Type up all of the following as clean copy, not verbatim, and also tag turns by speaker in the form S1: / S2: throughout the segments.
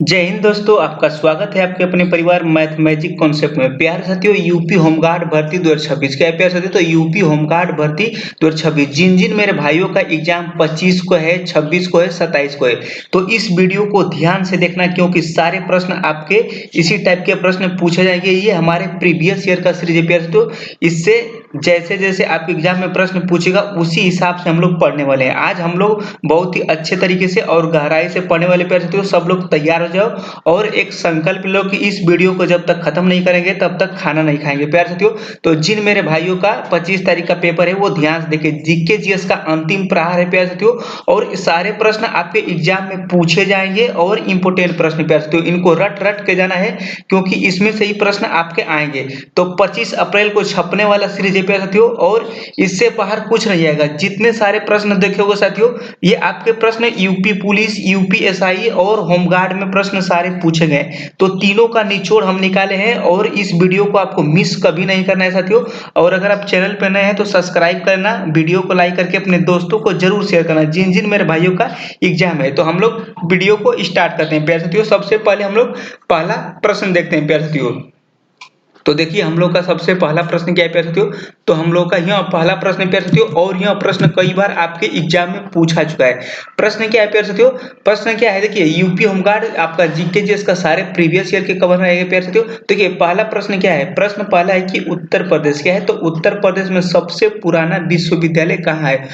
S1: जय हिंद दोस्तों, आपका स्वागत है आपके अपने परिवार मैथ मैजिक कॉन्सेप्ट में। प्यारे साथियों, यूपी होमगार्ड भर्ती 2026 क्या है प्यारे साथियों? तो यूपी होमगार्ड भर्ती 2026 जिन जिन मेरे भाइयों का एग्जाम 25 को है, 26 को है, 27 को है, तो इस वीडियो को ध्यान से देखना क्योंकि सारे प्रश्न आपके इसी टाइप के प्रश्न पूछे जाएंगे। ये हमारे प्रीवियस ईयर का सीरीज है प्यारे साथियों। इससे जैसे जैसे आपके एग्जाम में प्रश्न पूछेगा उसी हिसाब से हम लोग पढ़ने वाले हैं। आज हम लोग बहुत ही अच्छे तरीके से और गहराई से पढ़ने वाले प्यारे साथियों। सब लोग तैयार हो जाओ और एक संकल्प लो कि इस वीडियो को जब तक खत्म नहीं करेंगे तब तक खाना नहीं खाएंगे प्यारे साथियों। तो जिन मेरे भाइयों का 25 तारीख का पेपर है वो ध्यान से देखिए। जीके जीएस का अंतिम प्रहार है प्यारे साथियों, और सारे प्रश्न आपके एग्जाम में पूछे जाएंगे और इंपोर्टेंट प्रश्न प्यारे साथियों, इनको रट रट के जाना है क्योंकि इसमें से ही प्रश्न आपके आएंगे। तो 25 अप्रैल को छपने वाला सीरीज है प्यारे साथियों, और इससे बाहर कुछ नहीं आएगा। जितने सारे प्रश्न देखोगे साथियों, ये आपके प्रश्न यूपी पुलिस, यूपी एसआई और होमगार्ड में प्रश्न सारे पूछे गए। तो तीनों का निचोड़ हम निकाले हैं और इस वीडियो को आपको मिस कभी नहीं करना है साथियों। और अगर आप चैनल पर नए हैं तो सब्सक्राइब करना, वीडियो को लाइक करके अपने दोस्तों को जरूर शेयर करना जिन जिन मेरे भाइयों का एग्जाम है। तो हम लोग वीडियो को स्टार्ट करते हैं प्यारे साथियों। सबसे पहले हम लोग पहला प्रश्न देखते हैं प्यारे साथियों। तो देखिए हम लोग का सबसे पहला प्रश्न क्या है प्यारे साथियों? तो हम लोग का यह पहला प्रश्न है प्यारे साथियों, और यह प्रश्न कई बार आपके एग्जाम में पूछा चुका है। प्रश्न क्या है प्यारे साथियों? प्रश्न क्या है, देखिए यूपी होमगार्ड आपका जीके जीएस का सारे प्रीवियस ईयर के कवर रहेंगे प्यारे साथियों। देखिए पहला प्रश्न क्या है, प्रश्न पहला है कि उत्तर प्रदेश क्या है? तो उत्तर प्रदेश में सबसे पुराना विश्वविद्यालय कहाँ है?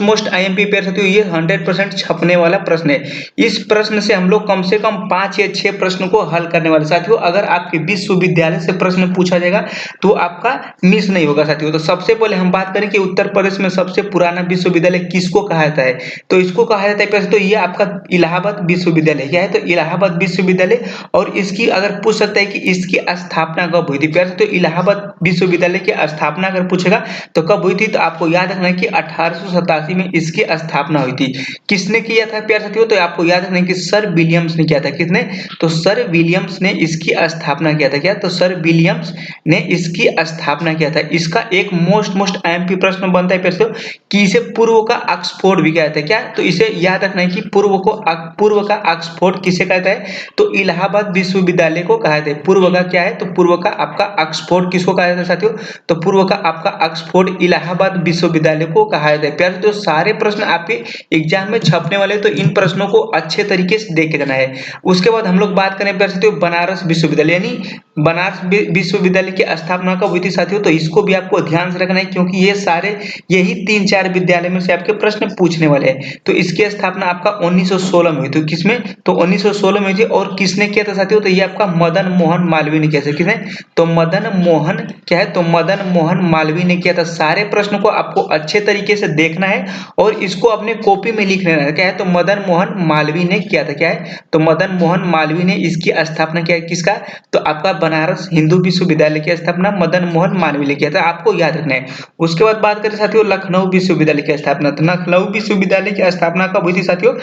S1: मोस्ट आईएमपी प्यारे साथियों, ये 100% छपने वाला प्रश्न है। इस प्रश्न से हम लोग कम से कम 5 या 6 प्रश्न को हल करने वाले साथियों। अगर आपके विश्वविद्यालय से प्रश्न पूछा जाएगा तो आपका मिस नहीं होगा साथियों। तो सबसे पहले हम बात करें कि उत्तर प्रदेश में सबसे पुराना विश्वविद्यालय किसको कहा जाता है? तो इसको कहा जाता है तो ये आपका इलाहाबाद विश्वविद्यालय क्या है? तो इलाहाबाद विश्वविद्यालय। और इसकी अगर पूछ सकता है कि इसकी स्थापना कब हुई थी प्यारे, तो इलाहाबाद विश्वविद्यालय की स्थापना अगर पूछेगा तो कब हुई थी, तो आपको याद रखना है कि 1887 में इसकी स्थापना हुई थी। किसने किया था प्यारे साथियों? तो आपको याद रखना है कि सर विलियम्स ने किया था। किसने? तो सर विलियम्स ने इसकी स्थापना किया था। क्या? तो सर विलियम्स ने इसकी स्थापना किया था। इसका एक मोस्ट आईएमपी प्रश्न बनता है फिर कि इसे पूर्व का ऑक्सफोर्ड भी कहते हैं। क्या? तो इसे याद रखना है कि पूर्व का ऑक्सफोर्ड किसे कहता है? तो इलाहाबाद विश्वविद्यालय को कहा जाता है। पूर्व का क्या है? तो पूर्व का आपका ऑक्सफोर्ड किसको कहा जाता है साथियों? तो पूर्व का आपका ऑक्सफोर्ड इलाहाबाद विश्वविद्यालय को कहा जाता है। प्यारे तो सारे प्रश्न आपके एग्जाम में छपने वाले, तो इन प्रश्नों को अच्छे तरीके से देख के जाना है। उसके बाद हम लोग बात करें प्यारे साथियों बनारस विश्वविद्यालय, यानी बनारस विश्वविद्यालय की स्थापना कब हुई थी साथियों? तो इसको भी आपको ध्यान से रखना है क्योंकि ये सारे यही 3-4 विद्यालय में से आपके प्रश्न पूछने वाले हैं। तो इसकी स्थापना आपका 1916 में हुई थी। किसमें? तो 1916 में हुई थी। और किसने किया था साथियों? तो ये आपका मदन मोहन मालवीय ने किया था। किसने? तो मदन मोहन क्या है? तो मदन मोहन मालवीय ने किया था। सारे प्रश्न को आपको अच्छे तरीके से देखना है और इसको अपने कॉपी में लिख लेना है। क्या है? तो मदन मोहन मालवीय ने किया था। क्या है? तो मदन मोहन मालवीय ने इसकी स्थापना किया। किसका? तो आपका बनारस हिंदू विश्वविद्यालय की स्थापना मदन मोहन मालवीय ने किया था। आपको याद रखना है। उसके बाद बात करें साथियों लखनऊ विश्वविद्यालय की स्थापना। तो लखनऊ विश्वविद्यालय की स्थापना कब हुई थी साथियों?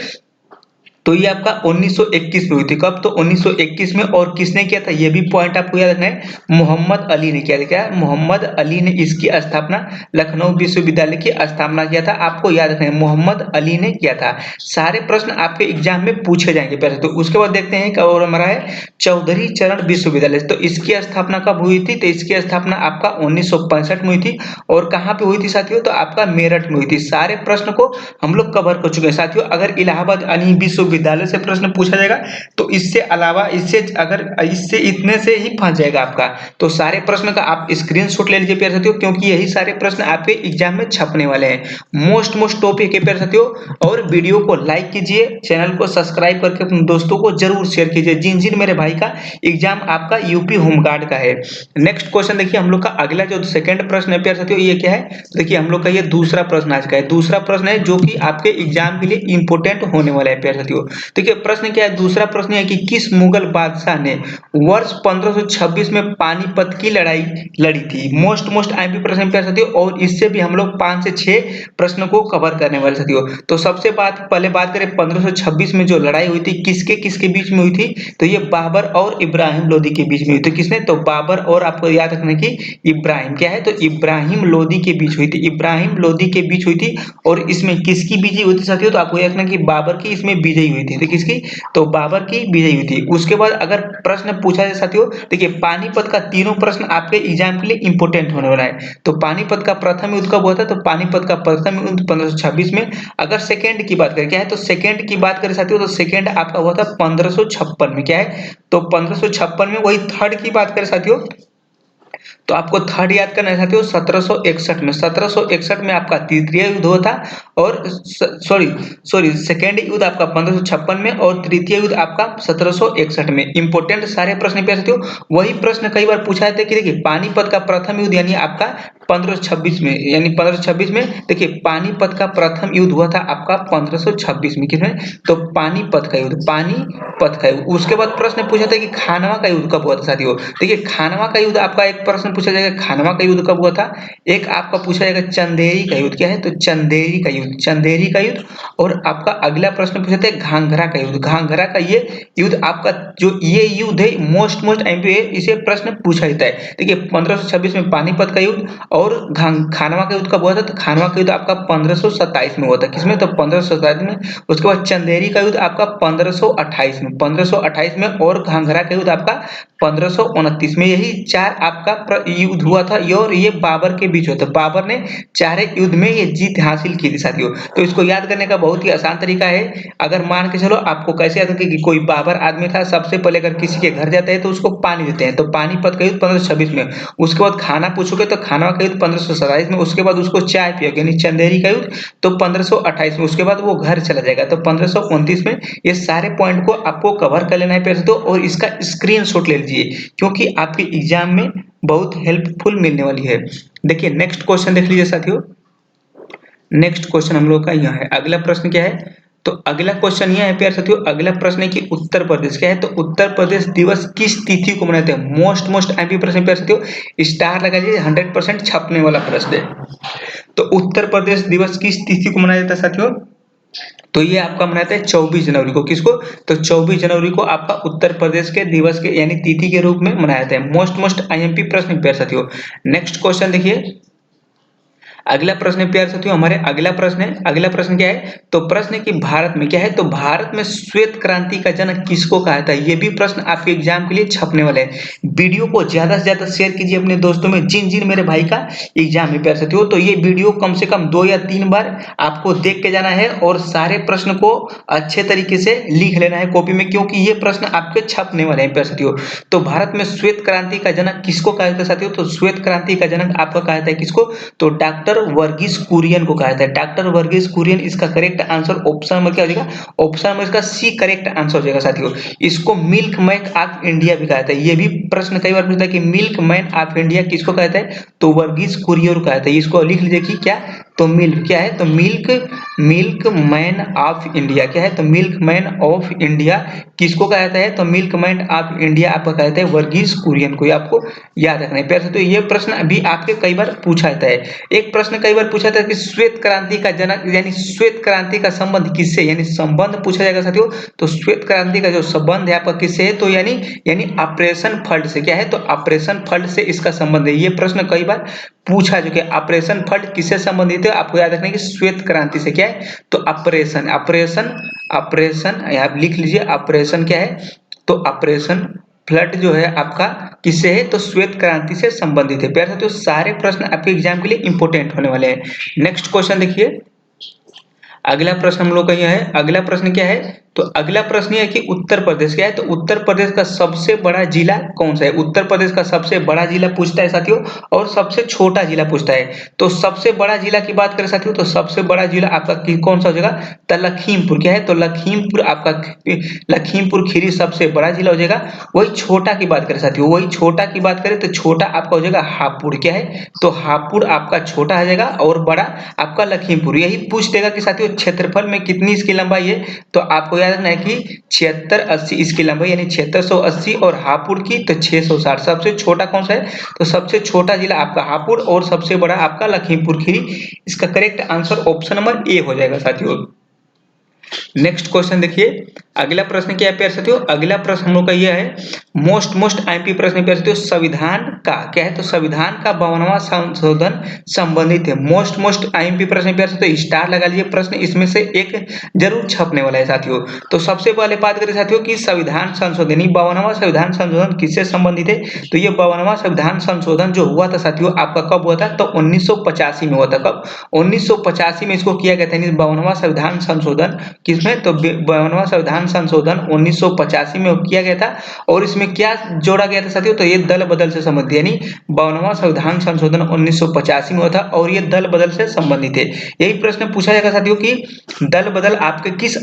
S1: तो ये आपका 1921 में हुई थी। कब? तो 1921 में। और किसने किया था ये भी पॉइंट आपको याद रखना है, मोहम्मद अली ने किया था। क्या? मोहम्मद अली ने इसकी स्थापना, लखनऊ विश्वविद्यालय की स्थापना किया था। आपको याद रखना है मोहम्मद अली ने किया था। सारे प्रश्न आपके एग्जाम में पूछे जाएंगे पहले। तो उसके बाद देखते हैं और हमारा है चौधरी चरण विश्वविद्यालय। तो इसकी स्थापना कब हुई थी? तो इसकी स्थापना आपका 1965 में हुई थी। और कहाँ पे हुई थी साथियों? तो आपका मेरठ में हुई थी। सारे प्रश्न को हम लोग कवर कर चुके हैं साथियों। अगर इलाहाबाद विश्वविद्यालय से प्रश्न पूछा जाएगा तो इससे अलावा इससे इतने से ही फंस जाएगा आपका। तो सारे प्रश्न का आप स्क्रीनशॉट ले लीजिए प्यारे साथियों, क्योंकि यही सारे प्रश्न आपके एग्जाम में छपने वाले हैं। मोस्ट टॉपिक है प्यारे साथियों। और वीडियो को लाइक कीजिए, चैनल को सब्सक्राइब करके अपने दोस्तों को जरूर शेयर कीजिए जिन जिन मेरे भाई का एग्जाम आपका यूपी होमगार्ड का है। नेक्स्ट क्वेश्चन देखिए हम लोग का अगला जो सेकंड प्रश्न है प्यारे साथियों, ये क्या है? देखिए हम लोग का ये दूसरा प्रश्न आज का है। दूसरा प्रश्न है जो कि आपके एग्जाम के लिए इंपोर्टेंट होने वाला है प्यारे साथियों। देखिए प्रश्न क्या है? दूसरा प्रश्न है कि किस मुगल बादशाह ने वर्ष 1526 में पानीपत की लड़ाई लड़ी थी? मोस्ट आईएमपी प्रश्न प्यारे साथियों, और इससे भी हम लोग 5 से 6 प्रश्न को कवर करने वाले साथियों। तो सबसे पहले बात करें 1526 में जो लड़ाई हुई थी किसके किसके बीच में हुई थी? तो ये बाबर और इब्राहिम लोदी के बीच में हुई थी। किसने? तो बाबर और, आपको याद रखना है कि इब्राहिम क्या है? तो इब्राहिम लोदी के बीच हुई थी। इब्राहिम लोदी के बीच हुई थी। और इसमें किसकी विजय हुई थी साथियों? तो आपको याद रखना कि बाबर की इसमें विजय हुई थी। तो किसकी? तो बाबर की विजय हुई थी। उसके बाद अगर प्रश्न पूछा जाए साथियों, देखिए पानीपत का तीनों प्रश्न आपके एग्जाम के लिए इंपॉर्टेंट होने वाला है। तो पानीपत का प्रथम युद्ध कब हुआ था? तो पानीपत का प्रथम युद्ध 1526 में। अगर सेकंड की बात करें, क्या है? तो सेकंड की बात करें साथियों, तो सेकंड आपका हुआ था 1556 में। क्या है? तो 1556 में। वही थर्ड की बात करें साथियों, तो आपको थर्ड याद करना है साथियों, 1761 में। 1761 में आपका तृतीय युद्ध हुआ था। और सॉरी सॉरी सेकेंड युद्ध आपका 1556 में और तृतीय युद्ध आपका 1761 में। इंपॉर्टेंट सारे प्रश्न पे साथियों। वही प्रश्न कई बार पूछा जाता है कि देखिए पानीपत का प्रथम युद्ध यानी आपका 1526 में, यानी 1526 में। देखिए पानीपत का प्रथम युद्ध हुआ था आपका 1526 में। किसमें? तो पानीपत का युद्ध, पानीपत का युद्ध। उसके बाद प्रश्न पूछा था कि खानवा का युद्ध कब हुआ था साथियों। देखिए खानवा का युद्ध आपका एक प्रश्न पूछा जाएगा, खानवा का युद्ध कब हुआ था। एक आपका पूछा जाएगा चंदेरी का युद्ध। क्या है? तो चंदेरी का युद्ध, चंदेरी का युद्ध। और आपका अगला प्रश्न पूछा था घाघरा का युद्ध, घाघरा का ये युद्ध आपका, जो ये युद्ध है मोस्ट एमपी है, इसे प्रश्न पूछा जाता है। देखिए 1526 में पानीपत का युद्ध और खानवा का युद्ध कब हुआ था। तो खानवा का युद्ध आपका 1527 में हुआ था। किसमें? तो 1527 में। उसके बाद चंदेरी का युद्ध आपका 1528 में, 1528 में। और घाघरा का युद्ध आपका 1529 में। यही चार आपका युद्ध हुआ था, और ये बाबर के बीच हुआ था। बाबर ने चारे युद्ध में ये जीत हासिल की थी साथियों। तो इसको याद करने का बहुत ही आसान तरीका है। अगर मान के चलो, आपको कैसे याद रखें कि कोई बाबर आदमी था, सबसे पहले अगर किसी के घर जाते हैं तो उसको पानी देते हैं। तो पानीपत का युद्ध 1526 में। उसके बाद खाना पूछोगे तो खानवा का युद्ध 1527 में। उसके बाद उसको चाय पियोगे यानी चंदेरी का युद्ध तो 1528 में। उसके बाद वो घर चला जाएगा तो 1529 में। ये सारे पॉइंट को आपको कवर कर लेना है पैसे तो, और इसका स्क्रीनशॉट ले लीजिए, क्योंकि आपके एग्जाम में बहुत हेल्पफुल मिलने वाली है। देखिए नेक्स्ट क्वेश्चन देख लीजिए साथियों। नेक्स्ट क्वेश्चन हम लोग का यहाँ है। अगला प्रश्न क्या है? तो अगला क्वेश्चन यह है प्यार साथियों, अगला प्रश्न है कि उत्तर प्रदेश क्या है। तो उत्तर प्रदेश दिवस किस तिथि को मनाते हैं? मोस्ट एमपी प्रश्न प्यार साथियों, स्टार लगा लीजिए, 100% छपने वाला प्रश्न है। तो उत्तर प्रदेश दिवस किस तिथि को मनाया जाता है साथियों? तो ये आपका मनाते हैं 24 जनवरी को। किसको? तो 24 जनवरी को आपका उत्तर प्रदेश के दिवस के यानी तिथि के रूप में मनाया जाता है। मोस्ट आईएमपी प्रश्न प्यार साथियों। नेक्स्ट क्वेश्चन देखिए। अगला प्रश्न है प्यार साथियों, हमारे अगला प्रश्न है। अगला प्रश्न क्या है? तो प्रश्न है कि भारत में क्या है। तो भारत में श्वेत क्रांति का जनक किसको कहा था? ये भी प्रश्न आपके एग्जाम के लिए छपने वाले हैं। वीडियो को ज्यादा से ज्यादा शेयर कीजिए अपने दोस्तों में, जिन जिन मेरे भाई का एग्जाम है प्यार साथियों। तो ये वीडियो कम से कम 2 या 3 बार आपको देख के जाना है, और सारे प्रश्न को अच्छे तरीके से लिख लेना है कॉपी में, क्योंकि ये प्रश्न आपके छपने वाले हैं प्यार साथियों। तो भारत में श्वेत क्रांति का जनक किसको कहा जाता है साथियों? तो श्वेत क्रांति का जनक आपका कहा जाता है किसको? तो डॉक्टर वर्गीस कुरियन को कहा जाता है। डॉक्टर वर्गीस कुरियन, इसका करेक्ट आंसर ऑप्शन में क्या हो जाएगा? ऑप्शन में इसका सी करेक्ट आंसर हो जाएगा साथियों। इसको मिल्क मैन ऑफ इंडिया भी कहा जाता है। ये भी प्रश्न कई बार पूछता है कि मिल्क मैन ऑफ इंडिया किसको कहा जाता है? तो वर्गीस कुरियन को कहा जाता है। इसको लिख लीजिए कि क्या? तो मिल्क क्या है? तो मिल्क मैन ऑफ इंडिया क्या है? तो मिल्क मैन ऑफ इंडिया किसको कहा जाता है? तो मिल्क मैन ऑफ इंडिया आपका कहा जाता है वर्गीस कुरियन को। आपको याद रखना है प्यार से। तो ये प्रश्न अभी आपके कई बार पूछा जाता है। एक प्रश्न कई बार पूछा था कि श्वेत क्रांति का जनक यानी श्वेत क्रांति का संबंध किससे, यानी संबंध पूछा जाएगा साथियों। तो श्वेत क्रांति का जो संबंध है आपका किससे है? तो यानी ऑपरेशन फ्लड से। क्या है? तो ऑपरेशन फ्लड से इसका संबंध है। ये प्रश्न कई बार पूछा जो कि ऑपरेशन फ्लड किससे संबंधित है, आपको याद रखना है कि श्वेत क्रांति से। क्या है? तो ऑपरेशन ऑपरेशन ऑपरेशन आप लिख लीजिए, ऑपरेशन क्या है? तो ऑपरेशन फ्लड जो है आपका किससे है? तो श्वेत क्रांति से संबंधित है। प्यारे साथियों, सारे प्रश्न आपके एग्जाम के लिए इंपॉर्टेंट होने वाले हैं। नेक्स्ट क्वेश्चन देखिए। अगला प्रश्न हम लोग का यह है। अगला प्रश्न क्या है? तो अगला प्रश्न यह है कि उत्तर प्रदेश क्या है। तो उत्तर प्रदेश का सबसे बड़ा जिला कौन सा है? उत्तर प्रदेश का सबसे बड़ा जिला पूछता है साथियों, और सबसे छोटा जिला पूछता है। तो सबसे बड़ा जिला की बात करें साथियों, तो सबसे बड़ा जिला आपका कौन सा हो जाएगा? तो लखीमपुर। क्या है? तो लखीमपुर आपका, लखीमपुर खीरी सबसे बड़ा जिला हो जाएगा। वही छोटा की बात करें साथियों, वही छोटा की बात करें तो छोटा आपका हो जाएगा हापुड़। क्या है? तो हापुड़ आपका छोटा हो जाएगा, और बड़ा आपका लखीमपुर। यही पूछ देगा कि साथियों क्षेत्रफल में कितनी इसकी लंबाई है। तो आपको याद रखना है कि 7680 इसकी लंबाई, यानी 7680, और हापुड़ की तो 660। सबसे छोटा कौन सा है? तो सबसे छोटा जिला आपका हापुड़, और सबसे बड़ा आपका लखीमपुर खीरी। इसका correct answer option number A हो जाएगा साथियों। नेक्स्ट क्वेश्चन देखिए, अगला प्रश्न क्या है प्यारे साथियों, अगला प्रश्न हम लोग का यह है मोस्ट आईएमपी प्रश्न प्यारे साथियों, संविधान का क्या है, तो संविधान का 52वां संशोधन संबंधित है। मोस्ट आईएमपी प्रश्न प्यारे साथियों, स्टार लगा लीजिए, प्रश्न इसमें से एक जरूर छपने वाला है साथियों। तो सबसे पहले बात करें साथियों कि संविधान संशोधन, 52वां संविधान संशोधन किससे संबंधित है, तो ये 52वां संविधान संशोधन जो हुआ था साथियों आपका कब हुआ था, तो 1985 में हुआ था। कब, 1985 में इसको किया गया था। 52वां संविधान संशोधन किसमें, तो 52वां संविधान संशोधन 1985 में किया गया था। और इसमें क्या जोड़ा गया था साथियों, तो ये दल बदल से संबंधित, यानी 52वां संविधान संशोधन 1985 में हुआ था और ये दल बदल से संबंधित है। यही प्रश्न पूछा जाएगा साथियों कि दल बदल आपके किस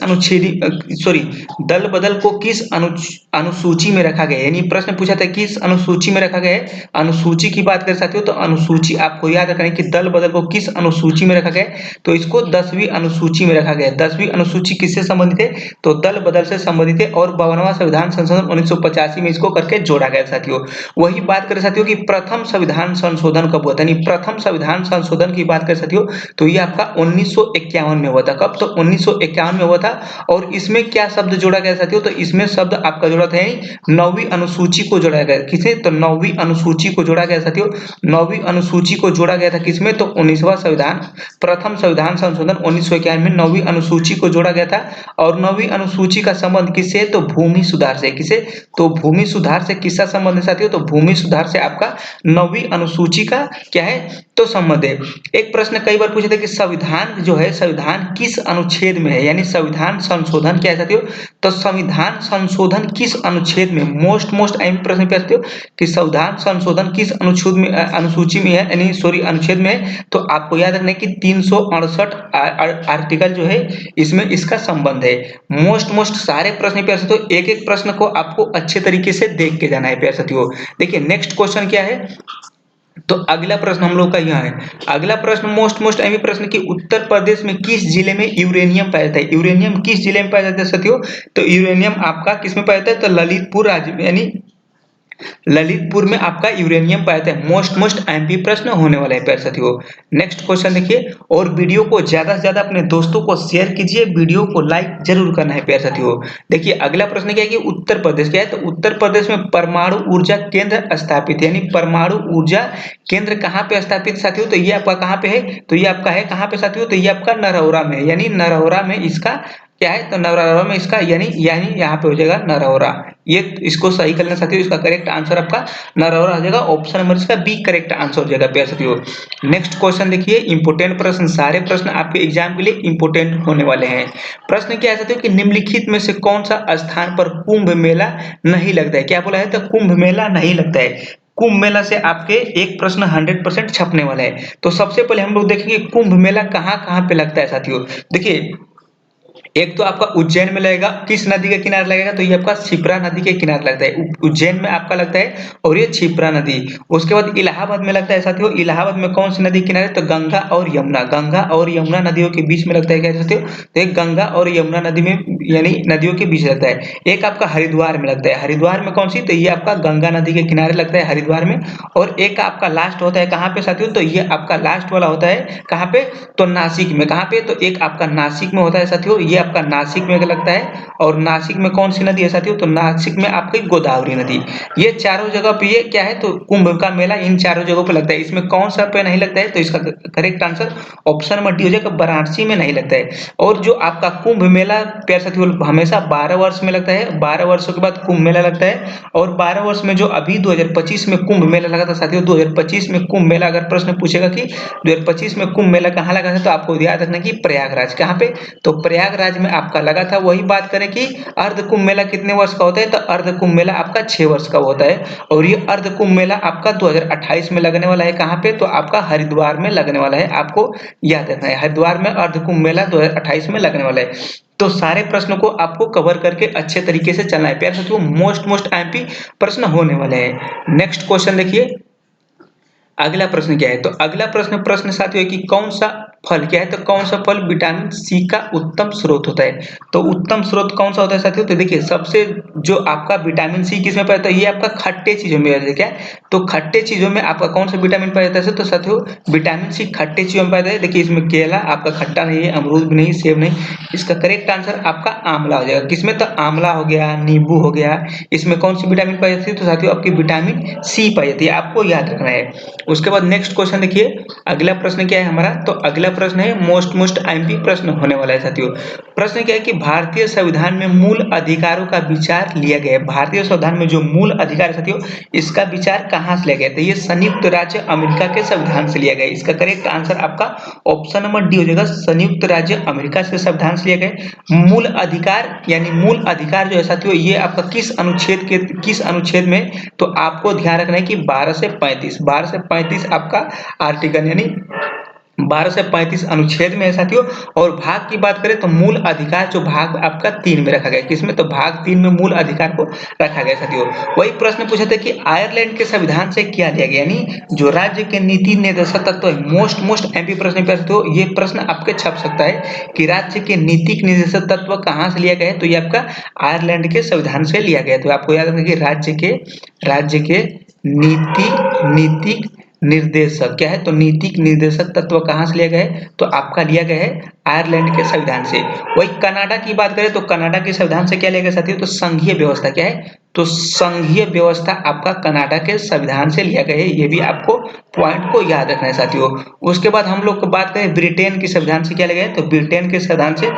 S1: दल बदल को किस अनुसूची में रखा गया है, यानी प्रश्न पूछा था किस अनुसूची में रखा गया है। अनुसूची की बात करें साथियों, तो अनुसूची आपको याद रखना है कि दल बदल को किस अनुसूची में रखा गया है, तो इसको 10वीं अनुसूची में रखा गया है। 10वीं अनुसूची किससे संबंधित है, तो दल बदल से संबंधित है और 52वां संविधान संशोधन 1985 में इसको करके जोड़ा गया साथियों। वही बात करें साथियों कि प्रथम संविधान संशोधन कब हुआ था, यानी प्रथम संविधान संशोधन की बात करें साथियों, तो ये आपका 1951 में हुआ था। कब, तो 1951 में हुआ था। और इसमें क्या शब्द जोड़ा गया साथियों, तो इसमें शब्द आपका जोड़ा था, यानी 9वीं अनुसूची को जोड़ा गया। किसे, तो 9वीं अनुसूची को जोड़ा गया साथियों। 9वीं अनुसूची को जोड़ा गया था किसमें, तो 19वां संविधान, प्रथम संविधान संशोधन 1951 में 9वीं अनुसूची को जोड़ा गया था। और 9वीं अनुसूची का संबंध किससे है, तो भूमि सुधार से। किसे, तो भूमि सुधार से किसका संबंध है साथियों, तो भूमि सुधार से आपका 9वीं अनुसूची का क्या है, तो संबंध है। एक प्रश्न कई बार पूछे थे कि संविधान जो है, संविधान किस अनुच्छेद में है, यानी संविधान संशोधन क्या है साथियों, तो संविधान संशोधन किस अनुच्छेद में, मोस्ट अहम प्रश्न पूछते हो कि संविधान संशोधन किस अनुच्छेद में, अनुसूची में है, यानी सॉरी अनुच्छेद में है। तो आपको याद रखना है कि 368 आर्टिकल जो है इसमें इसका संबंध है। मोस्ट सारे प्रश्न प्यारे साथियों, एक एक प्रश्न को आपको अच्छे तरीके से देख के जाना है प्यारे साथियों। देखिए नेक्स्ट क्वेश्चन क्या है, तो अगला प्रश्न हम लोग का यहाँ है। अगला प्रश्न मोस्ट अहम प्रश्न कि उत्तर प्रदेश में किस जिले में यूरेनियम पाया जाता है। यूरेनियम किस जिले में पाया जाता है साथियों, तो यूरेनियम आपका किस में पाया जाता है, तो ललितपुर राज्य में, यानी ललितपुर में आपका यूरेनियम पाया जाता है। मोस्ट एमपी प्रश्न होने वाला है प्यारे साथियों। नेक्स्ट क्वेश्चन देखिए, और वीडियो को ज्यादा से ज्यादा अपने दोस्तों को शेयर कीजिए, वीडियो को लाइक जरूर करना है प्यारे साथियों। देखिए अगला प्रश्न क्या है कि उत्तर प्रदेश क्या है, तो उत्तर प्रदेश में परमाणु ऊर्जा केंद्र स्थापित है, यानी परमाणु ऊर्जा केंद्र कहाँ पे स्थापित साथियों, तो ये आपका कहाँ पे है, तो ये आपका है कहाँ पे साथियों, तो ये आपका नरौरा में, यानी नरौरा में इसका क्या है, तो नरौरा में इसका यानी यहाँ पे हो जाएगा नरौरा। ये इसको सही कर लेना साथियों, इसका करेक्ट आंसर आपका नरौरा हो जाएगा। ऑप्शन नंबर इसका बी करेक्ट आंसर हो जाएगा प्यारे साथियों। नेक्स्ट क्वेश्चन देखिए, इंपोर्टेंट प्रश्न, सारे प्रश्न आपके एग्जाम के लिए इंपोर्टेंट होने वाले हैं। प्रश्न क्या है साथियों कि निम्नलिखित में से कौन सा स्थान पर कुंभ मेला नहीं लगता है। क्या बोला है, तो कुंभ मेला नहीं लगता है। कुंभ मेला से आपके एक प्रश्न 100% छपने वाला है। तो सबसे पहले हम लोग देखेंगे कुंभ मेला कहाँ कहाँ पे लगता है साथियों। देखिए एक तो आपका उज्जैन में लगेगा, किस नदी के किनारे लगेगा, तो ये आपका क्षिप्रा नदी के किनारे लगता है। उज्जैन में आपका लगता है और ये क्षिप्रा नदी। उसके बाद इलाहाबाद में लगता है साथियों। इलाहाबाद में कौन सी नदी किनारे, तो गंगा और यमुना, गंगा और यमुना नदियों के बीच में लगता है क्या साथियों, तो एक गंगा और यमुना नदी में, यानी नदियों के बीच लगता है। एक आपका हरिद्वार में लगता है। हरिद्वार में कौन सी, तो ये आपका गंगा नदी के किनारे लगता है हरिद्वार में। और एक आपका लास्ट होता है कहाँ पे साथियों, तो ये आपका लास्ट वाला होता है कहाँ पे, तो नासिक में। कहाँ पे, तो एक आपका नासिक में होता है साथियों, ये आपका नासिक में लगता है। और नासिक में कौन सी नदी है साथियों, तो नासिक में आपकी गोदावरी नदी। ये चारों जगह पे ये क्या है, तो कुंभ का मेला इन चारों जगहों पे लगता है। इसमें कौन सा पे नहीं लगता है, तो इसका correct answer option number D हो जाएगा, वाराणसी में नहीं लगता है। और जो आपका कुंभ मेला प्यारे साथियों हमेशा 12 वर्ष में लगता है, 12 वर्षों के बाद कुंभ मेला लगता है। और 12 वर्ष में जो अभी 2025 में कुंभ मेला लगा था साथियों, 2025 में कुंभ मेला, अगर प्रश्न पूछेगा कि 2025 में कुंभ मेला कहाँ लगा था, तो आपको याद रखना कि प्रयागराज। कहाँ पे, तो प्रयागराज में आपका लगा था। वही बात करें कि अर्ध कुंभ मेला कितने वर्ष का होता है, तो अर्ध कुंभ मेला आपका 6 वर्ष का होता है। और ये अर्ध कुंभ मेला आपका 2028 में लगने वाला है। कहाँ पे, तो आपका हरिद्वार में लगने वाला है। आपको याद रखना है हरिद्वार में अर्ध कुंभ मेला 2028 में लगने वाला है। तो सारे प्रश्नों को आपको कवर करके अच्छे तरीके से चलना है प्यारे साथियों। मोस्ट एमपी प्रश्न होने वाले हैं। नेक्स्ट क्वेश्चन देखिए, अगला प्रश्न क्या है, तो अगला प्रश्न साथियों कि कौन सा फल क्या है, तो कौन सा फल विटामिन सी का उत्तम स्रोत होता है। तो उत्तम स्रोत कौन सा होता है साथियों, तो देखिए सबसे जो आपका विटामिन सी किसमें पाया जाता है, ये आपका खट्टे चीजों में पाया जाता है। तो खट्टे चीजों में आपका कौन सा विटामिन पाया जाता है, तो साथियों विटामिन सी खट्टे चीजों में पाया जाता है। देखिए इसमें केला आपका खट्टा नहीं है, अमरूद भी नहीं, सेब नहीं, इसका करेक्ट आंसर आपका आंवला हो जाएगा। किसमें, तो आंवला हो गया, नींबू हो गया, इसमें कौन सी विटामिन पाई जाती है, तो साथियों आपकी विटामिन सी पाई जाती है, आपको याद रखना है। उसके बाद नेक्स्ट क्वेश्चन देखिए, अगला प्रश्न क्या है हमारा, तो अगला प्रश्न है मोस्ट एमपी प्रश्न होने वाला है साथियों। प्रश्न क्या है कि भारतीय संविधान में मूल अधिकारों का विचार लिया गया है। भारतीय संविधान में जो मूल अधिकार है साथियों, इसका विचार कहां से लिया गया, तो ये संयुक्त राज्य अमेरिका के संविधान से लिया गया। इसका करेक्ट आंसर आपका ऑप्शन नंबर डी हो जाएगा, संयुक्त राज्य अमेरिका से संविधान से लिया गया। मूल अधिकार यानी मूल अधिकार जो है साथियों, ये आपका किस अनुच्छेद में, तो आपको ध्यान रखना है कि 12 से 35 आपका आर्टिकल यानी 12 से 35 अनुच्छेद में है साथियों। और भाग की बात करें तो मूल अधिकार जो भाग आपका 3 में रखा गया, किसमें, तो भाग 3 में मूल अधिकार को रखा गया साथियों। वही प्रश्न पूछा था कि आयरलैंड के संविधान से क्या लिया गया, यानी जो राज्य के नीति निर्देशक तत्व है, मोस्ट एमपी प्रश्न पे साथियों, ये प्रश्न आपके छप सकता है कि राज्य के नीतिक निर्देशक तत्व कहां से लिया गया है, तो ये आपका आयरलैंड के संविधान से लिया गया है। तो आपको याद रखना कि राज्य के नीतिक निर्देशक क्या है, तो नीतिक निर्देशक तत्व कहां से लिया गया है, तो आपका लिया गया है आयरलैंड के संविधान से। वही कनाडा की बात करें तो कनाडा के संविधान से क्या लिया गया साथियों, तो संघीय व्यवस्था क्या है, तो संघीय व्यवस्था आपका कनाडा के संविधान से लिया गया है। ये भी आपको पॉइंट को याद रखना है साथियों। उसके बाद हम लोग बात करें ब्रिटेन के संविधान से क्या लिया गया है, तो ब्रिटेन के संविधान से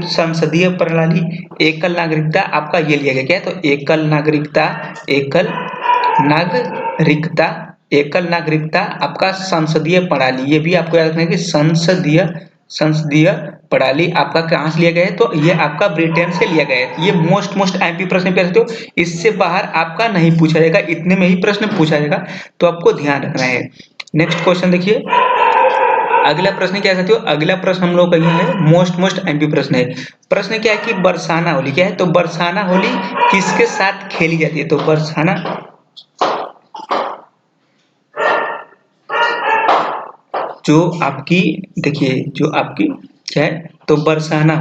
S1: संसदीय प्रणाली, एकल नागरिकता आपका ये लिया गया। क्या है, तो एकल नागरिकता आपका संसदीय प्रणाली, ये भी आपको याद रखना है कि संसदीय प्रणाली आपका कहां से लिया गया है, तो ये आपका ब्रिटेन से लिया गया है। ये मोस्ट एमपी प्रश्न पे हो, इससे बाहर आपका नहीं पूछा जाएगा, इतने में ही प्रश्न पूछा जाएगा, तो आपको ध्यान रखना है। नेक्स्ट क्वेश्चन देखिए, अगला प्रश्न क्या है साथियों, अगला प्रश्न हम लोग का ये है मोस्ट एमपी प्रश्न है। प्रश्न क्या है कि बरसाना होली क्या है, तो बरसाना होली किसके साथ खेली जाती है, तो बरसाना जो आपकी देखिए जो आपकी क्या है, तो बरसाना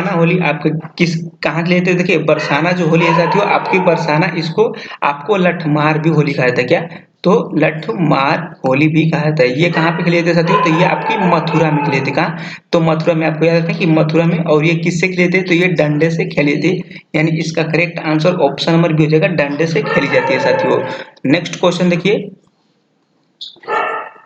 S1: होली आपके किस कहाँ लेते हैं, देखिए बरसाना जो होली है साथियों आपकी बरसाना, इसको आपको लठमार भी होली कहा जाता है। क्या, तो लठमार होली भी कहा जाता है। ये कहाँ पे खेले जाते हैं साथियों, तो ये आपकी मथुरा में खेले थे। कहाँ, तो मथुरा में, आपको याद रखना है कि मथुरा में। और ये किससे खेले थे, तो ये डंडे से खेले थे, यानी इसका correct answer option number B हो जाएगा, डंडे से खेली जाती है साथियों। नेक्स्ट क्वेश्चन देखिए,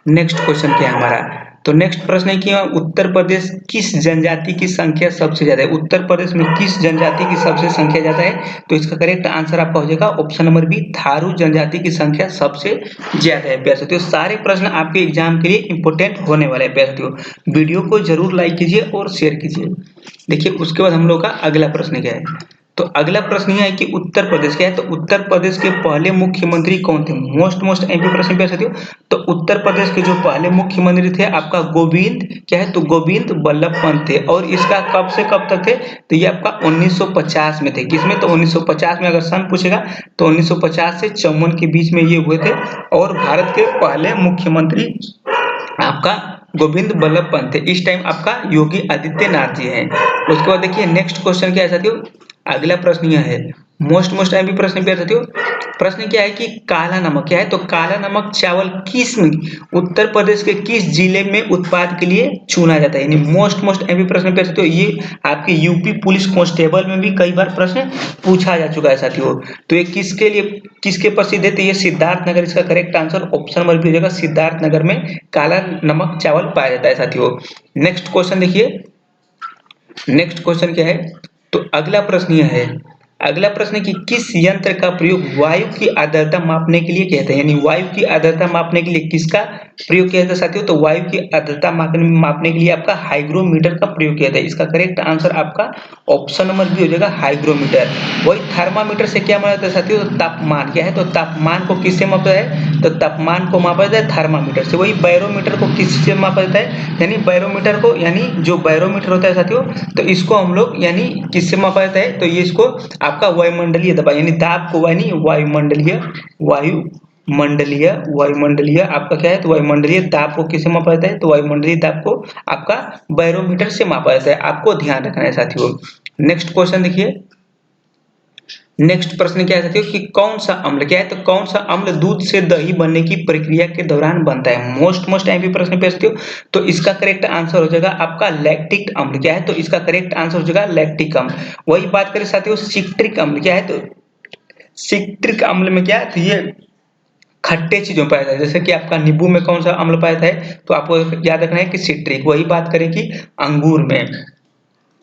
S1: नेक्स्ट क्वेश्चन क्या है हमारा, तो नेक्स्ट प्रश्न है कि उत्तर प्रदेश किस जनजाति की संख्या सबसे ज्यादा है, उत्तर प्रदेश में किस जनजाति की सबसे संख्या ज्यादा है, तो इसका करेक्ट आंसर आपका हो जाएगा ऑप्शन नंबर बी, थारू जनजाति की संख्या सबसे ज्यादा है। प्यारे साथियों, सारे प्रश्न आपके एग्जाम के लिए इंपोर्टेंट होने वाले हैं। प्यारे साथियों, वीडियो को जरूर लाइक कीजिए और शेयर कीजिए। देखिए उसके बाद हम लोग का अगला प्रश्न क्या है, तो अगला प्रश्न यह है कि उत्तर प्रदेश क्या है, तो उत्तर प्रदेश के पहले मुख्यमंत्री कौन थे, मोस्ट एमपी प्रश्न पे साथियों। तो उत्तर प्रदेश के जो पहले मुख्यमंत्री थे आपका गोविंद क्या है, तो गोविंद बल्लभ पंत थे। और इसका कब से कब तक थे, तो ये आपका 1950 में थे। किसमें, तो 1950 में, अगर सन पूछेगा तो 1950 से 54 के बीच में ये हुए थे। और भारत के पहले मुख्यमंत्री आपका गोविंद बल्लभ पंत थे। इस टाइम आपका योगी आदित्यनाथ जी हैं। उसके बाद देखिए नेक्स्ट क्वेश्चन क्या है साथियों, अगला प्रश्न यह है मोस्ट एमपी प्रश्न पे साथियों। प्रश्न क्या है कि काला नमक क्या है, तो काला नमक चावल किस उत्तर प्रदेश के किस जिले में उत्पाद के लिए चुना जाता है, यानी मोस्ट एमपी प्रश्न पे साथियों। ये आपके यूपी पुलिस कांस्टेबल में भी कई बार प्रश्न पूछा जा चुका है साथियों। तो ये किसके लिए किसके प्रसिद्ध है, तो ये सिद्धार्थ नगर, इसका correct answer option number B हो जाएगा, सिद्धार्थ नगर में काला नमक चावल पाया जाता है साथियों। नेक्स्ट क्वेश्चन देखिए, नेक्स्ट क्वेश्चन क्या है, तो अगला प्रश्न यह है, अगला प्रश्न कि किस यंत्र का प्रयोग वायु की आर्द्रता मापने के लिए किया जाता है, यानी वायु की आर्द्रता मापने के लिए किसका प्रयोग किया जाता है साथियों। तो वायु की आर्द्रता मापने के लिए आपका हाइग्रोमीटर का प्रयोग किया जाता है। इसका करेक्ट आंसर आपका ऑप्शन नंबर बी हो जाएगा, हाइग्रोमीटर। वही थर्मामीटर से क्या मापा जाता है साथियों, तो तापमान क्या है, तो तापमान को किससे मापा जाता है, तो तापमान को मापा जाता है थर्मामीटर से। वही बैरोमीटर को किससे मापा जाता है, यानी बैरोमीटर को, यानी जो बैरोमीटर होता है साथियों, तो इसको हम लोग यानी किससे मापा जाता है, तो ये इसको आपका वायुमंडलीय दबाव यानी दाब को, यानी वायुमंडलीय वायु वायुमंडलीय वायुमंडलीय आपका क्या है, तो वायुमंडलीय दाब को किससे मापा जाता है, तो वायुमंडलीय दाब को आपका बैरोमीटर से मापा जाता है। आपको ध्यान रखना है साथियों। नेक्स्ट क्वेश्चन देखिए, नेक्स्ट प्रश्न क्या है साथियों कि कौन सा अम्ल क्या है, तो कौन सा अम्ल दूध से दही बनने की प्रक्रिया के दौरान बनता है। मोस्ट एमपी प्रश्न पे साथियों। तो इसका करेक्ट आंसर हो जाएगा आपका लैक्टिक अम्ल। क्या है, तो इसका करेक्ट आंसर हो जाएगा लैक्टिक अम्ल। वही बात करें साथियों सिट्रिक अम्ल, क्या है, तो सिट्रिक अम्ल में क्या है, तो ये खट्टे चीजों में पाया जाता है। जैसे कि आपका नींबू में कौन सा अम्ल पाया जाता है, तो आपको याद रखना है कि सिट्रिक। वही बात करें कि अंगूर में,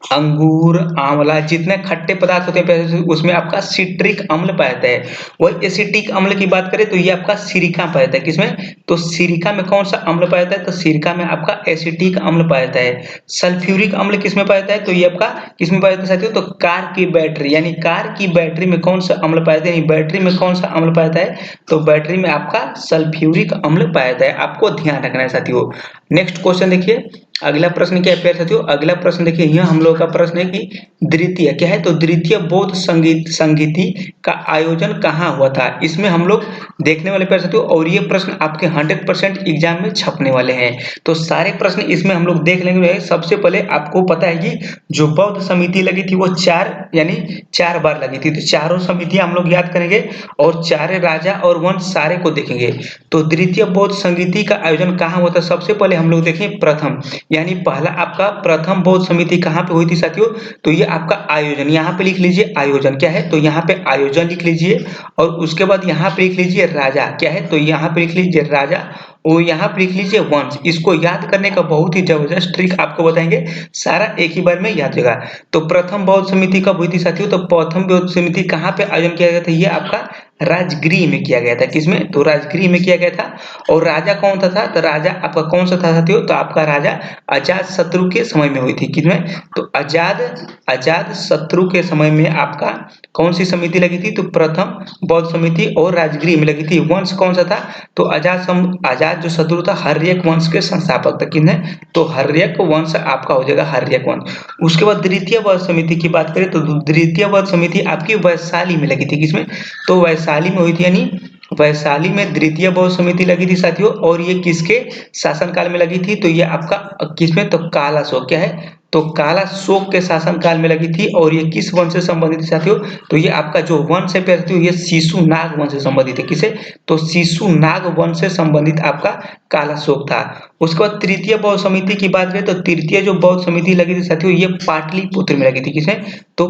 S1: अंगूर, आंवला जितने खट्टे पदार्थ होते हैं उसमें आपका सिट्रिक अम्ल पाया जाता है। वही एसिटिक अम्ल की बात करें तो ये आपका सिरिका पाया जाता है। किसमें, तो सिरिका में कौन सा अम्ल पाया जाता है, तो सिरिका में आपका एसिटिक अम्ल पाया जाता है। सल्फ्यूरिक अम्ल किसमें पाया जाता है, तो ये आपका किसमें पाया जाता है साथियों, तो कार की बैटरी, यानी कार की बैटरी में कौन सा अम्ल पाया जाता है, यानी बैटरी में कौन सा अम्ल पाया जाता है, तो बैटरी में आपका सल्फ्यूरिक अम्ल पाया जाता है। आपको ध्यान रखना है साथियों। नेक्स्ट क्वेश्चन देखिए, अगला प्रश्न क्या है प्यारे साथियों, अगला प्रश्न देखिए, यह हम लोग का प्रश्न है कि द्वितीय क्या है, तो द्वितीय बौद्ध संगीति का आयोजन कहाँ हुआ था। इसमें हम लोग देखने वाले प्यारे साथियों, और ये प्रश्न आपके 100% एग्जाम में छपने वाले हैं। तो सारे प्रश्न इसमें हम लोग देख लेंगे। सबसे पहले आपको पता है कि जो बौद्ध समिति लगी थी वो 4 यानी 4 बार लगी थी। तो चारों समितियां हम लोग याद करेंगे और चारे राजा और वंश सारे को देखेंगे। तो द्वितीय बौद्ध संगीति का आयोजन कहाँ हुआ था, सबसे पहले हम लोग देखें प्रथम, यानी पहला आपका प्रथम बौद्ध समिति कहाँ पे हुई थी साथियों, तो ये आपका आयोजन, यहाँ पे लिख लीजिए आयोजन। क्या है, तो यहाँ पे आयोजन लिख लीजिए। और उसके बाद यहाँ पे लिख लीजिए राजा। क्या है, तो यहाँ पे लिख लीजिए राजा, और यहाँ पे लिख लीजिए वंश। इसको याद करने का बहुत ही जबरदस्त ट्रिक आपको बताएंगे, सारा एक ही बार में याद होगा। तो प्रथम बौद्ध समिति कब हुई थी साथियों, तो प्रथम बौद्ध समिति कहाँ पे आयोजन किया गया था, ये आपका राजगृह में किया गया था। किसमें, तो राजगृह में किया गया था। और राजा कौन था, तो राजा आपका कौन सा था साथियों, तो आपका राजा अजात शत्रु के समय में हुई थी। किसमें, तो अजात शत्रु के समय में आपका कौन सी समिति लगी थी, तो प्रथम बौद्ध समिति और राजगृह में लगी थी। वंश कौन सा था, तो अजात जो शत्रु था हर्यक वंश के संस्थापक था। किसने, तो हर्यक वंश आपका हो जाएगा हर्यक वंश। उसके बाद द्वितीय बौद्ध समिति की बात करें तो द्वितीय बौद्ध समिति आपकी वैशाली में लगी थी। किसमें, तो वैशाली में हुई थी, यानी वैशाली में द्वितीय बौद्ध समिति लगी थी साथियों। और ये किसके शासनकाल में लगी थी, तो ये आपका किसमें, तो काला शोक। क्या है, तो काला शोक के शासनकाल में लगी थी। और ये किस वंश से संबंधित है साथियों, तो ये आपका जो वंश है साथियों, ये शिशुनाग वंश से संबंधित है। किसे, तो शिशुनाग वंश से संबंधित आपका काला शोक था। उसके बाद तृतीय बौद्ध समिति की बात करें तो तृतीय जो बौद्ध समिति लगी थी साथियों, ये पाटलिपुत्र में लगी थी। किसे, तो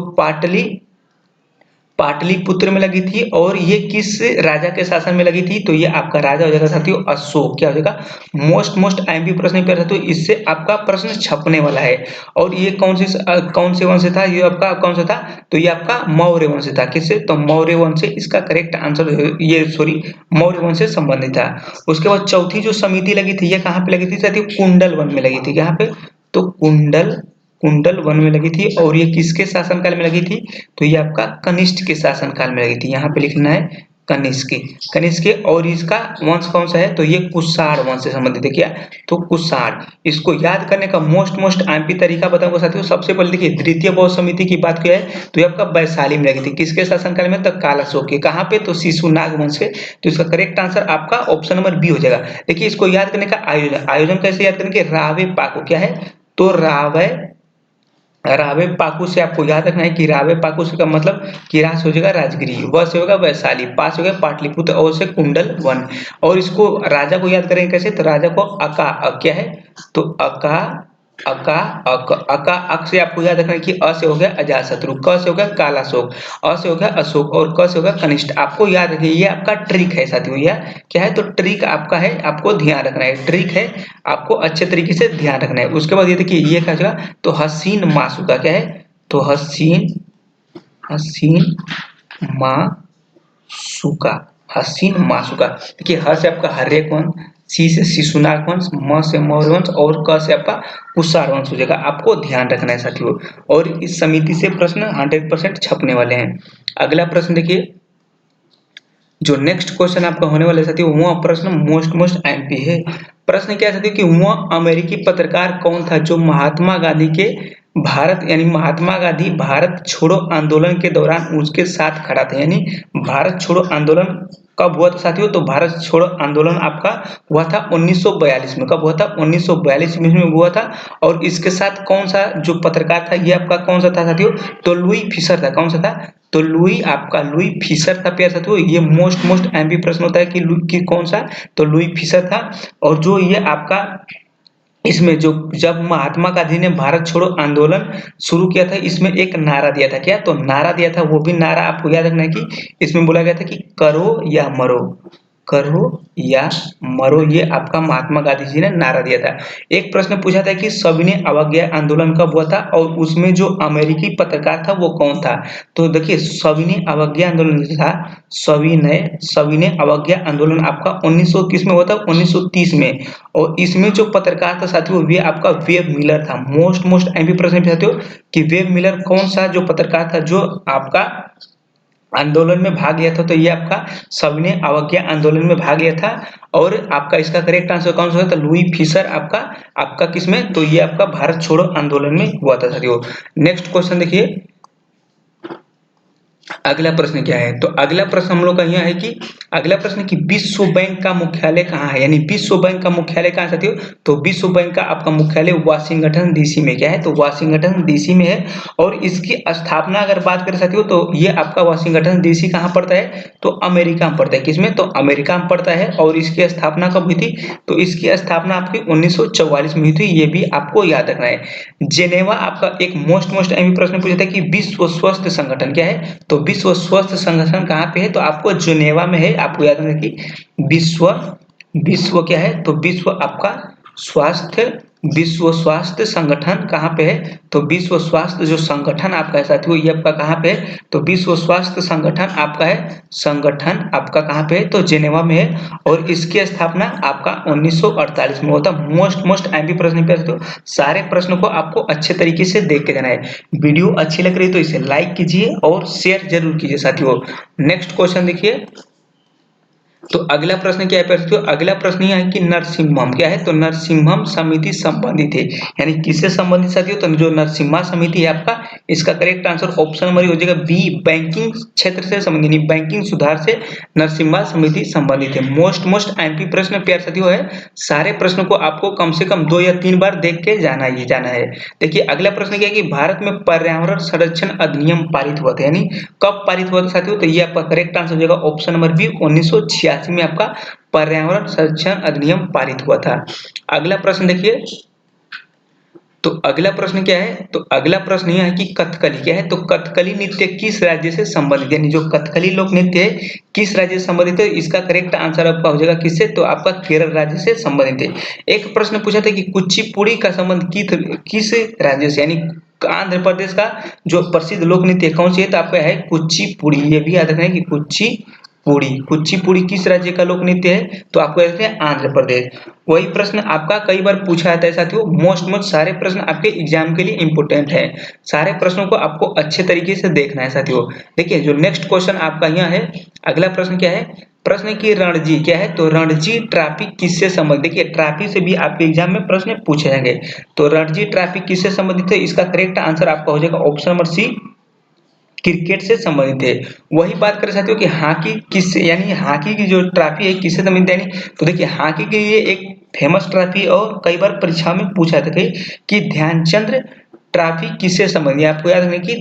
S1: पाटलिपुत्र में लगी थी। और ये किस राजा के शासन में लगी थी, तो ये आपका राजा हो जाएगा साथियों अशोक। क्या हो जाएगा, मोस्ट एमपी प्रश्न पे साथियों, इससे आपका प्रश्न छपने वाला है। और ये कौन से वंश से था, ये आपका कौन सा था, तो ये आपका मौर्य वंश था। किससे, तो मौर्य वंश से इसका करेक्ट आंसर, ये सॉरी मौर्य वंश से संबंधित था। उसके बाद चौथी जो समिति लगी थी ये कहाँ पे लगी थी साथियों, कुंडल वन में लगी थी। यहाँ पे, तो कुंडल वन में लगी थी। और ये किसके शासनकाल में लगी थी, तो ये आपका कनिष्ठ के शासनकाल में लगी थी। यहाँ पे लिखना है कनिष्क। और इसका वंश कौन सा है, तो ये कुषाण वंश से संबंधित है। क्या, तो कुषाण। इसको याद करने का मोस्ट एमपी तरीका बताऊंगा साथियों। सबसे पहले देखिए द्वितीय बौद्ध समिति की बात किया है तो ये आपका वैशाली में लगी थी। किसके शासनकाल में, तो कालाशोक के। कहाँ पे, तो शिशुनाग वंश के। तो इसका करेक्ट आंसर आपका ऑप्शन नंबर बी हो जाएगा। देखिए इसको याद करने का आयोजन कैसे याद करेंगे, रावे पाको। क्या है, तो रावे पाकू से आपको याद रखना है कि रावे पाकू से का मतलब किरास हो जाएगा राजगिरी, व से होगा वैशाली, पास हो गया पाटलिपुत्र, और से कुंडल वन। और इसको राजा को याद करेंगे कैसे, तो राजा को क्या है, तो अका अक से आपको याद रखना है कि अ से हो गया अजातशत्रु, क से हो गया कालाशोक, अ से हो गया अशोक, और क से हो गया कनिष्ठ। आपको याद रखिए ये आपका ट्रिक है साथियों। यह क्या है, तो ट्रिक आपका है, आपको ध्यान रखना है, ट्रिक है, आपको अच्छे तरीके से ध्यान रखना है। उसके बाद ये देखिए ये क्या होगा, तो हसीन मासुका। क्या है, तो हसीन मासुका, हसीन मासुका। देखिए ह से आपका हर्यक वंश, सी से शिशुनाग वंश, म से मौर्य वंश, और क से आपका कुषाण वंश हो जाएगा। आपको ध्यान रखना है साथियों। और इस समिति से प्रश्न 100% छपने वाले हैं। अगला प्रश्न देखिए, जो नेक्स्ट क्वेश्चन आपका होने वाला है साथियों, वह प्रश्न मोस्ट एमपी है। प्रश्न क्या है साथियों कि वह अमेरिकी पत्रकार कौन था जो महात्मा गांधी के महात्मा गांधी भारत छोड़ो आंदोलन के दौरान उसके साथ खड़ा था। यानी भारत छोड़ो आंदोलन कब हुआ था साथियों? तो भारत छोड़ो आंदोलन आपका हुआ था 1942 में। कब हुआ था? 1942 में हुआ था। और इसके साथ कौन सा जो पत्रकार था, ये आपका कौन सा था साथियों? तो लुई फिशर था। कौन सा था? तो लुई फिशर था प्यारे साथियों। ये मोस्ट एमपी प्रश्न होता है कि कौन सा? तो लुई फिशर था। और जो ये आपका इसमें जो जब महात्मा गांधी ने भारत छोड़ो आंदोलन शुरू किया था, इसमें एक नारा दिया था। क्या? तो नारा दिया था, वो भी नारा आपको याद रखना है कि इसमें बोला गया था कि करो या मरो, करो या मरो, ये आपका महात्मा गांधी जी ने नारा दिया था। एक प्रश्न पूछा था कि सविनय अवज्ञा आंदोलन कब हुआ था, और उसमें जो अमेरिकी पत्रकार था वो कौन था? तो देखिए सविनय अवज्ञा आंदोलन जो था, सविनय अवज्ञा आंदोलन आपका 1900 किस में हुआ था? 1930 में। और इसमें जो पत्रकार था साथियों, वे आपका वेब मिलर था। मोस्ट एमपी प्रश्न भी साथियों कि वेब मिलर कौन सा जो पत्रकार था जो आपका आंदोलन में भाग लिया था? तो ये आपका सविनय अवज्ञा आंदोलन में भाग लिया था। और आपका इसका करेक्ट आंसर कौन सा था? लुई फिशर आपका आपका किसमें? तो ये आपका भारत छोड़ो आंदोलन में हुआ था साथियों। नेक्स्ट क्वेश्चन देखिए, अगला प्रश्न क्या है? तो अगला प्रश्न हम लोग का यह है कि अगला प्रश्न कि विश्व बैंक का मुख्यालय कहाँ है? यानी विश्व बैंक का मुख्यालय कहाँ है साथियों? तो विश्व बैंक का आपका मुख्यालय वाशिंगटन डीसी में। क्या है? तो वाशिंगटन डीसी में है। और इसकी स्थापना अगर बात करें साथियों, तो ये आपका वाशिंगटन डीसी कहाँ पड़ता है? तो अमेरिका में पड़ता है। किसमें? तो अमेरिका में पड़ता है। और इसकी स्थापना कब हुई थी? तो इसकी स्थापना आपकी 1944 में हुई थी। ये भी आपको याद रखना है। जेनेवा आपका एक मोस्ट एमपी प्रश्न पूछा था कि विश्व स्वास्थ्य संगठन क्या है? तो विश्व स्वास्थ्य संगठन कहाँ पे है? तो आपको जेनेवा में है। आपको याद रखना कि विश्व विश्व क्या है? तो विश्व स्वास्थ्य संगठन कहाँ पे है? तो विश्व स्वास्थ्य जो संगठन आपका है साथियों, ये आपका कहाँ पे है? तो विश्व स्वास्थ्य संगठन आपका है, संगठन आपका कहाँ पे है? तो जेनेवा में है। और इसकी स्थापना आपका 1948 में होता। मोस्ट एमपी प्रश्न पे साथियों, सारे प्रश्नों को आपको अच्छे तरीके से देख के जाना है। वीडियो अच्छी लग रही है तो इसे लाइक कीजिए और शेयर जरूर कीजिए साथियों। नेक्स्ट क्वेश्चन देखिए, तो अगला प्रश्न क्या है? तो अगला प्रश्न यह है कि नरसिम्हम क्या है? तो नरसिम्हम समिति संबंधित है, यानी किससे संबंधित साथियों? तो जो नरसिम्हा समिति है आपका, इसका करेक्ट आंसर ऑप्शन नंबर हो जाएगा बी, बैंकिंग क्षेत्र से संबंधित, यानी बैंकिंग सुधार से नरसिम्हा समिति संबंधित है। मोस्ट एमपी प्रश्न प्यार साथियों है। सारे प्रश्न को आपको कम से कम 2 या 3 बार देख के जाना ही जाना है। देखिए अगला प्रश्न क्या है कि भारत में पर्यावरण संरक्षण अधिनियम पारित हुआ था, यानी कब पारित हुआ था साथियों? तो ये आपका करेक्ट आंसर हो जाएगा ऑप्शन नंबर बी, 1986 में आपका पर्यावरण संरक्षण अधिनियम पारित हुआ था। अगला प्रश्न देखिए, तो अगला प्रश्न क्या है? तो अगला प्रश्न यह है कि कथकली क्या है? तो कथकली नृत्य किस राज्य से संबंधित है? यानी जो कथकली लोक नृत्य है किस राज्य से संबंधित है? इसका करेक्ट आंसर आपका हो जाएगा किससे? तो आपका केरल राज्य से संबंधित है। एक प्रश्न पूछा था कि कुचिपुड़ी का संबंध किस राज्य से, यानी आंध्र प्रदेश का जो प्रसिद्ध लोक नृत्य कौन सी है? तो आपका है कुचिपुड़ी। ये भी याद रखना है कि कुचिपुड़ी किस राज्य का लोक नृत्य है? तो आपको याद रखना है आंध्र प्रदेश। वही प्रश्न आपका कई बार पूछा जाता है साथियों। मोस्ट सारे प्रश्न आपके एग्जाम के लिए इंपोर्टेंट है। सारे प्रश्नों को आपको अच्छे तरीके से देखना है साथियों। देखिए जो नेक्स्ट क्वेश्चन आपका यहाँ है, अगला प्रश्न क्या है? प्रश्न की रणजी क्या है? तो रणजी ट्रॉफी किससे संबंधित? देखिए ट्रॉफी से भी आपके एग्जाम में प्रश्न पूछे जाएंगे। तो रणजी ट्रॉफी किससे संबंधित है? इसका करेक्ट आंसर आपका हो जाएगा ऑप्शन नंबर सी, क्रिकेट से संबंधित है। वही बात करें साथियों कि हॉकी किससे, यानी हॉकी की जो ट्रॉफी है किससे संबंधित है? यानी तो देखिए हॉकी के लिए एक फेमस ट्रॉफी और कई बार परीक्षा में पूछा था कि ध्यानचंद ट्रॉफी किससे संबंधित है? आपको याद रखना कि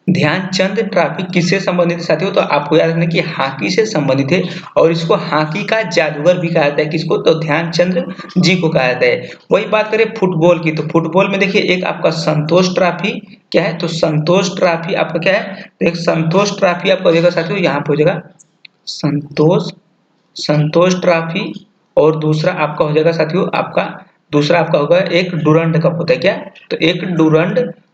S1: ध्यानचंद ट्रॉफी किससे संबंधित है साथियों? तो आपको याद रखना कि हॉकी से संबंधित है। और इसको हॉकी का जादूगर भी कहा जाता है। किसको? तो ध्यानचंद जी को कहा जाता है। वही बात करें फुटबॉल की, तो फुटबॉल में देखिए एक आपका संतोष ट्रॉफी क्या है? तो संतोष ट्रॉफी आपका क्या है? तो एक संतोष ट्रॉफी आपका हो जाएगा साथियों, यहाँ पे हो जाएगा संतोष ट्रॉफी। और दूसरा आपका हो जाएगा साथियों, आपका दूसरा आपका होगा एक डुरंड कप होता है। क्या? तो एक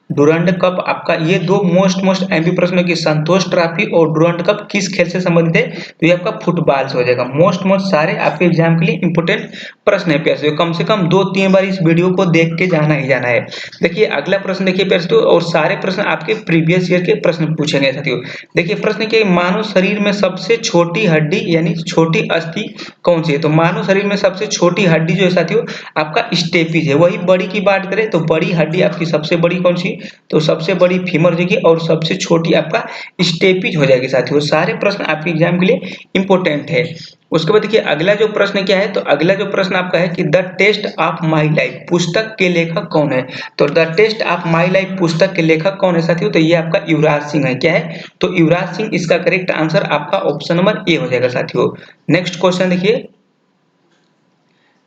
S1: डुरंड कप आपका। ये दो मोस्ट एमपी प्रश्न की संतोष ट्रॉफी और डुरंड कप किस खेल से संबंधित है? तो ये आपका फुटबॉल से हो जाएगा। मोस्ट सारे आपके एग्जाम के लिए इंपोर्टेंट प्रश्न है प्यारे, कम से कम 2-3 बार इस वीडियो को देख के जाना ही जाना है। देखिए अगला प्रश्न देखिए प्यारे, और सारे प्रश्न आपके प्रीवियस ईयर के प्रश्न पूछे गए साथियों। देखिए प्रश्न के मानव शरीर में सबसे छोटी हड्डी यानी छोटी अस्थि कौन सी है? तो मानव शरीर में सबसे छोटी हड्डी जो है साथियों आपका स्टेपीज है। वही बड़ी की बात करें तो बड़ी हड्डी आपकी सबसे बड़ी कौन सी? जाएगी, तो सबसे बड़ी फीमर हो जाएगी और सबसे छोटी आपका स्टेपिज हो जाएगी साथियों। सारे प्रश्न आपके एग्जाम के लिए इंपॉर्टेंट है। उसके बाद देखिए अगला जो प्रश्न क्या है, तो अगला जो प्रश्न आपका है कि the test of my life पुस्तक के लेखक कौन है। तो the test of my life पुस्तक के लेखक कौन है साथियों, तो ये आपका युवराज सिंह है। क्या है, तो युवराज सिंह इसका करेक्ट आंसर आपका ऑप्शन नंबर ए हो जाएगा साथियों। नेक्स्ट क्वेश्चन देखिए,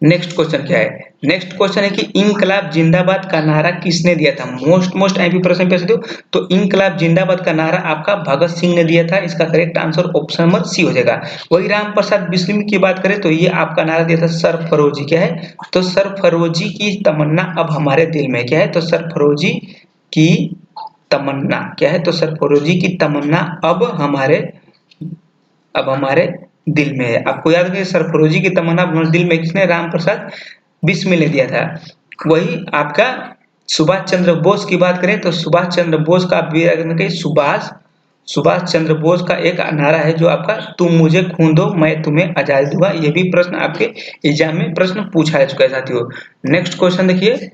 S1: नेक्स्ट क्वेश्चन क्या है, नेक्स्ट क्वेश्चन है कि इनकलाब जिंदाबाद का नारा किसने दिया था। मोस्ट एमपी प्रश्न पे साथियों, तो इनकलाब जिंदाबाद का नारा आपका भगत सिंह ने दिया था। इसका correct answer option number C हो जाएगा। वही राम प्रसाद बिस्मिल की बात करें तो ये आपका नारा दिया था सरफरोजी। क्या है, तो सरफरोजी की तमन्ना अब हमारे दिल में। क्या है, तो सरफरोजी की तमन्ना। क्या है, तो सरफरोजी की तमन्ना अब हमारे दिल में है। आपको याद है सरफरोजी की तमन्ना अब दिल में किसने, राम प्रसाद बिस्मिल ने दिया था। वही आपका सुभाष चंद्र बोस की बात करें तो सुभाष चंद्र बोस का सुभाष चंद्र बोस का एक नारा है जो आपका तुम मुझे खून दो मैं तुम्हें आजादी दूंगा। ये भी प्रश्न आपके एग्जाम में प्रश्न पूछा जा चुका है साथियों। नेक्स्ट क्वेश्चन देखिए,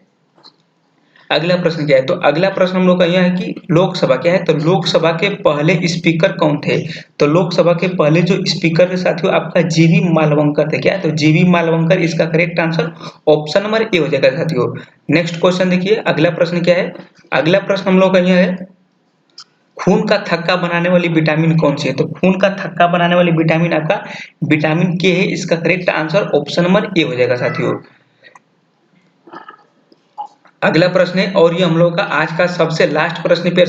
S1: अगला प्रश्न क्या है, तो अगला प्रश्न हम लोग का यह है कि लोकसभा। क्या है, तो लोकसभा के पहले स्पीकर कौन थे। तो लोकसभा के पहले जो स्पीकर थे साथियों आपका जीवी मालवंकर थे। क्या है, तो जीवी मालवंकर इसका correct answer option number A हो जाएगा साथियों। नेक्स्ट क्वेश्चन देखिए, अगला प्रश्न क्या है, अगला प्रश्न हम लोग का यह है खून का थक्का बनाने वाली विटामिन कौन सी है। तो खून का थक्का बनाने वाली विटामिन आपका विटामिन के है। इसका correct answer option number A हो जाएगा साथियों। अगला प्रश्न है और ये हम लोग का आज का सबसे लास्ट प्रश्न पे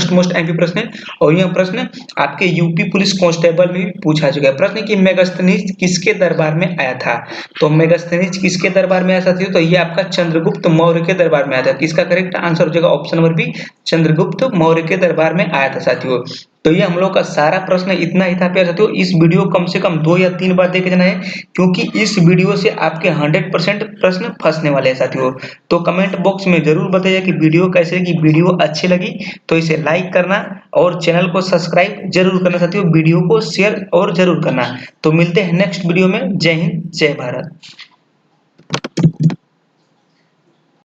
S1: मोस्ट एमपी प्रश्न है और यह प्रश्न आपके यूपी पुलिस कांस्टेबल में भी पूछा चुका है। प्रश्न कि मेगास्थनीज किसके दरबार में आया था। तो मेगास्थनीज किसके दरबार में आया साथियों, तो ये आपका चंद्रगुप्त मौर्य के दरबार में आया था। इसका करेक्ट आंसर हो जाएगा option number B, Chandragupta Maurya के दरबार में आया था साथियों। तो ये हम लोग का सारा प्रश्न इतना ही था प्यारे साथियों। इस वीडियो कम से कम 2 या 3 बार देखे जाना है क्योंकि इस वीडियो से आपके 100% प्रश्न फंसने वाले हैं साथियों। तो कमेंट बॉक्स में जरूर बताइए कि वीडियो कैसे लगी। वीडियो अच्छी लगी तो इसे लाइक करना और चैनल को सब्सक्राइब जरूर करना साथियों। वीडियो को शेयर और जरूर करना। तो मिलते हैं नेक्स्ट वीडियो में। जय हिंद, जय भारत।